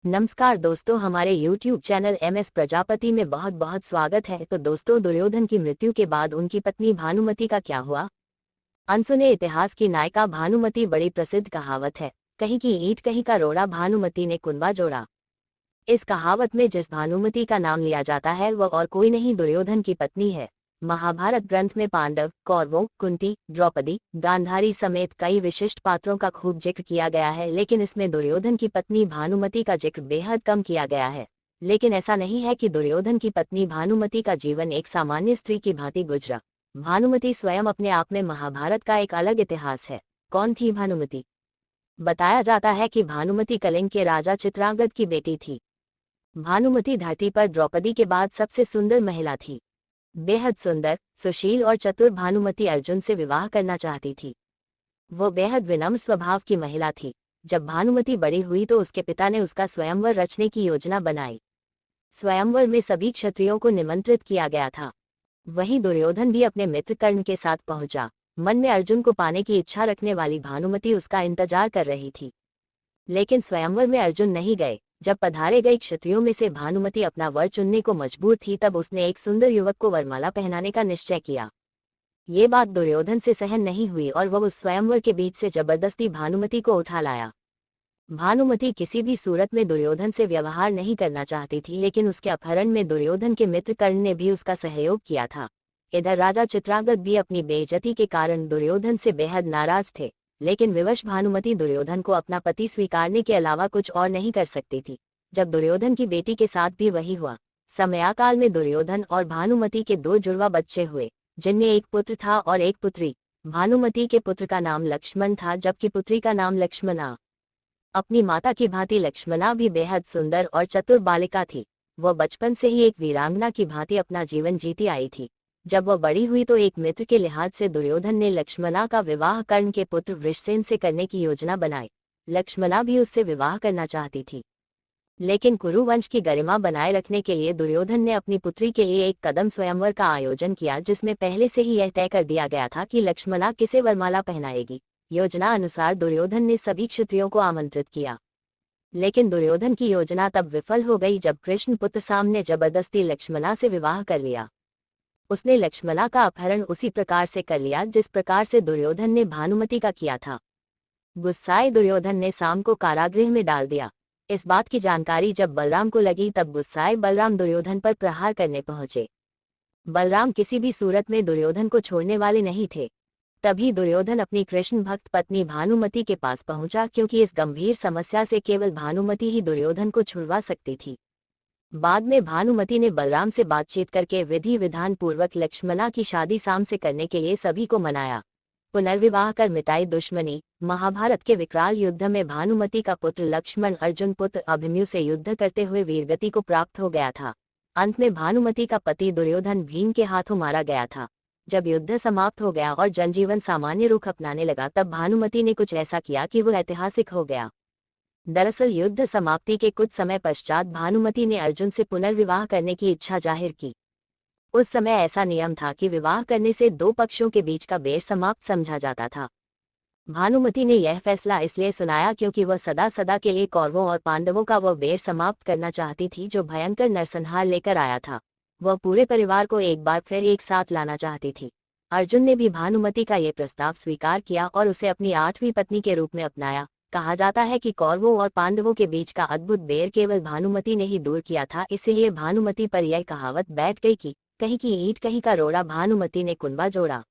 नमस्कार दोस्तों, हमारे YouTube चैनल MS प्रजापति में बहुत बहुत स्वागत है। तो दोस्तों, दुर्योधन की मृत्यु के बाद उनकी पत्नी भानुमति का क्या हुआ? अनसुने इतिहास की नायिका भानुमति बड़ी प्रसिद्ध कहावत है, कहीं की ईंट कहीं का रोड़ा, भानुमति ने कुनबा जोड़ा। इस कहावत में जिस भानुमति का नाम लिया जाता है वह और कोई नहीं, दुर्योधन की पत्नी है। महाभारत ग्रंथ में पांडव, कौरवों, कुंती, द्रौपदी, गांधारी समेत कई विशिष्ट पात्रों का खूब जिक्र किया गया है, लेकिन इसमें दुर्योधन की पत्नी भानुमति का जिक्र बेहद कम किया गया है। लेकिन ऐसा नहीं है कि दुर्योधन की पत्नी भानुमति का जीवन एक सामान्य स्त्री की भांति गुजरा। भानुमति स्वयं अपने आप में महाभारत का एक अलग इतिहास है। कौन थी भानुमति? बताया जाता है कि भानुमति कलिंग के राजा चित्रांगद की बेटी थी। भानुमति धरती पर द्रौपदी के बाद सबसे सुंदर महिला थी। बेहद सुंदर, सुशील और चतुर भानुमति अर्जुन से विवाह करना चाहती थी। वो बेहद विनम्र स्वभाव की महिला थी। जब भानुमति बड़ी हुई तो उसके पिता ने उसका स्वयंवर रचने की योजना बनाई। स्वयंवर में सभी क्षत्रियों को निमंत्रित किया गया था। वहीं दुर्योधन भी अपने मित्र कर्ण के साथ पहुंचा। मन में अर्जुन को पाने की इच्छा रखने वाली भानुमति उसका इंतजार कर रही थी। लेकिन स्वयंवर में अर्जुन नहीं गए। जब पधारे गए क्षत्रियों में से भानुमति अपना वर चुनने को मजबूर थी, तब उसने एक सुंदर युवक को वरमाला पहनाने का निश्चय किया। ये बात दुर्योधन से सहन नहीं हुई और वह उस स्वयंवर के बीच से जबरदस्ती भानुमति को उठा लाया। भानुमति किसी भी सूरत में दुर्योधन से व्यवहार नहीं करना चाहती थी, लेकिन उसके अपहरण में दुर्योधन के मित्र कर्ण ने भी उसका सहयोग किया था। इधर राजा चित्रांगद भी अपनी बेइज्जती के कारण दुर्योधन से बेहद नाराज थे, लेकिन विवश भानुमति दुर्योधन को अपना पति स्वीकारने के अलावा कुछ और नहीं कर सकती थी। जब दुर्योधन की बेटी के साथ भी वही हुआ। समयाकाल में दुर्योधन और भानुमति के दो जुड़वा बच्चे हुए, जिनमें एक पुत्र था और एक पुत्री। भानुमति के पुत्र का नाम लक्ष्मण था, जबकि पुत्री का नाम लक्ष्मणा। अपनी माता की भांति लक्ष्मणा भी बेहद सुंदर और चतुर बालिका थी। वह बचपन से ही एक वीरांगना की भांति अपना जीवन जीती आई थी। जब वह बड़ी हुई तो एक मित्र के लिहाज से दुर्योधन ने लक्ष्मणा का विवाह कर्ण के पुत्र वृषसेन से करने की योजना बनाई। लक्ष्मणा भी उससे विवाह करना चाहती थी, लेकिन कुरु वंश की गरिमा बनाए रखने के लिए दुर्योधन ने अपनी पुत्री के लिए एक कदम स्वयंवर का आयोजन किया, जिसमें पहले से ही यह तय कर दिया गया था कि लक्ष्मणा किसे वरमाला पहनाएगी। योजना अनुसार दुर्योधन ने सभी क्षत्रियों को आमंत्रित किया, लेकिन दुर्योधन की योजना तब विफल हो गई जब कृष्ण पुत्र साम ने जबरदस्ती लक्ष्मणा से विवाह कर लिया। उसने लक्ष्मणा का अपहरण उसी प्रकार से कर लिया जिस प्रकार से दुर्योधन ने भानुमति का किया था। गुस्साए दुर्योधन ने साम को कारागृह में डाल दिया। इस बात की जानकारी जब बलराम को लगी, तब गुस्साए बलराम दुर्योधन पर प्रहार करने पहुंचे। बलराम किसी भी सूरत में दुर्योधन को छोड़ने वाले नहीं थे। तभी दुर्योधन अपनी कृष्ण भक्त पत्नी भानुमति के पास पहुंचा, क्योंकि इस गंभीर समस्या से केवल भानुमति ही दुर्योधन को छुड़वा सकती थी। बाद में भानुमति ने बलराम से बातचीत करके विधि विधान पूर्वक लक्ष्मणा की शादी साम से करने के लिए सभी को मनाया। पुनर्विवाह कर मिटाई दुश्मनी। महाभारत के विकराल युद्ध में भानुमति का पुत्र लक्ष्मण अर्जुन पुत्र अभिमन्यु से युद्ध करते हुए वीरगति को प्राप्त हो गया था। अंत में भानुमति का पति दुर्योधन भीम के हाथों मारा गया था। जब युद्ध समाप्त हो गया और जनजीवन सामान्य रुख अपनाने लगा, तब भानुमति ने कुछ ऐसा किया कि वह ऐतिहासिक हो गया। दरअसल युद्ध समाप्ति के कुछ समय पश्चात भानुमति ने अर्जुन से पुनर्विवाह करने की इच्छा जाहिर की। उस समय ऐसा नियम था कि विवाह करने से दो पक्षों के बीच का बैर समाप्त समझा जाता था। भानुमति ने यह फैसला इसलिए सुनाया क्योंकि वह सदा सदा के लिए कौरवों और पांडवों का वह बैर समाप्त करना चाहती थी जो भयंकर नरसंहार लेकर आया था। वह पूरे परिवार को एक बार फिर एक साथ लाना चाहती थी। अर्जुन ने भी भानुमति का ये प्रस्ताव स्वीकार किया और उसे अपनी 8वीं पत्नी के रूप में अपनाया। कहा जाता है कि कौरवों और पांडवों के बीच का अद्भुत बैर केवल भानुमति ने ही दूर किया था, इसीलिए भानुमति पर यह कहावत बैठ गई कि कहीं की ईंट कहीं का रोड़ा, भानुमति ने कुनबा जोड़ा।